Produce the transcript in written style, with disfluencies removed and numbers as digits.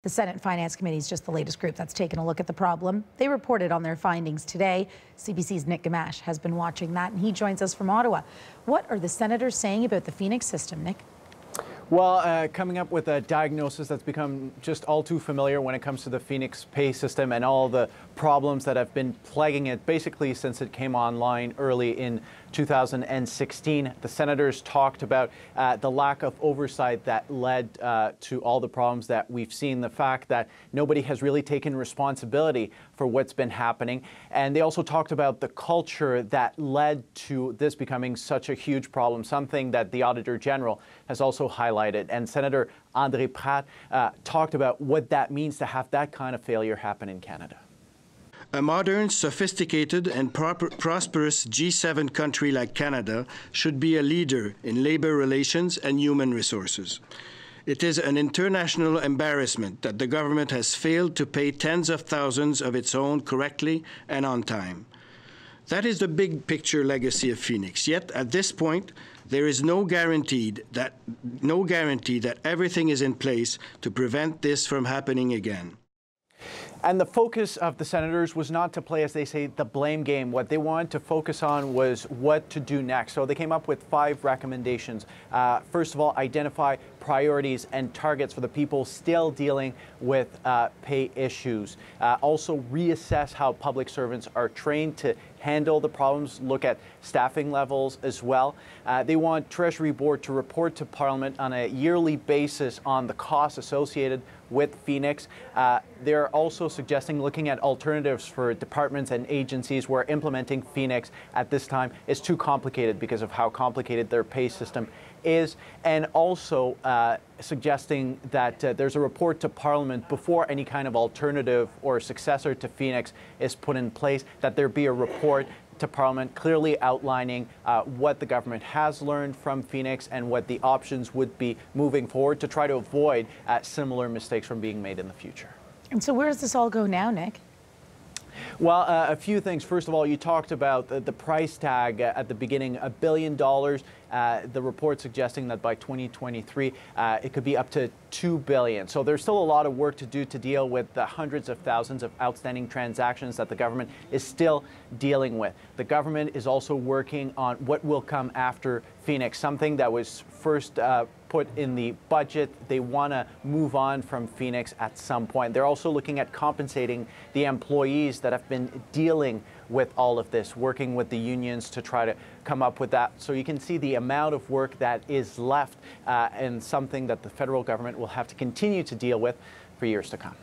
The Senate Finance Committee is just the latest group that's taken a look at the problem. They reported on their findings today. CBC's Nick Gamache has been watching that, and he joins us from Ottawa. What are the senators saying about the Phoenix system, Nick? Well, coming up with a diagnosis that's become just all too familiar when it comes to the Phoenix pay system and all the problems that have been plaguing it basically since it came online early in 2016. The senators talked about the lack of oversight that led to all the problems that we've seen, the fact that nobody has really taken responsibility for what's been happening. And they also talked about the culture that led to this becoming such a huge problem, something that the Auditor General has also highlighted. And Senator André Pratt talked about what that means to have that kind of failure happen in Canada. A modern, sophisticated and prosperous G7 country like Canada should be a leader in labor relations and human resources. It is an international embarrassment that the government has failed to pay tens of thousands of its own correctly and on time. That is the big picture legacy of Phoenix. Yet, at this point, there is no guarantee that everything is in place to prevent this from happening again. And the focus of the senators was not to play, as they say, the blame game. What they wanted to focus on was what to do next. So they came up with 5 recommendations. First of all, identify priorities and targets for the people still dealing with pay issues. Also, reassess how public servants are trained to handle the problems, look at staffing levels as well. They want Treasury Board to report to Parliament on a yearly basis on the costs associated with Phoenix. They're also suggesting looking at alternatives for departments and agencies where implementing Phoenix at this time is too complicated because of how complicated their pay system is, and also suggesting that there's a report to Parliament before any kind of alternative or successor to Phoenix is put in place, that there be a report to Parliament clearly outlining what the government has learned from Phoenix and what the options would be moving forward to try to avoid similar mistakes from being made in the future. And so where does this all go now, Nick? Well, a few things. First of all, you talked about the price tag at the beginning, $1 billion. The report suggesting that by 2023, it could be up to $2 billion. So there's still a lot of work to do to deal with the hundreds of thousands of outstanding transactions that the government is still dealing with. The government is also working on what will come after Phoenix, something that was first put in the budget. They want to move on from Phoenix at some point. They're also looking at compensating the employees that have been dealing with all of this, working with the unions to try to come up with that. So you can see the amount of work that is left and something that the federal government will have to continue to deal with for years to come.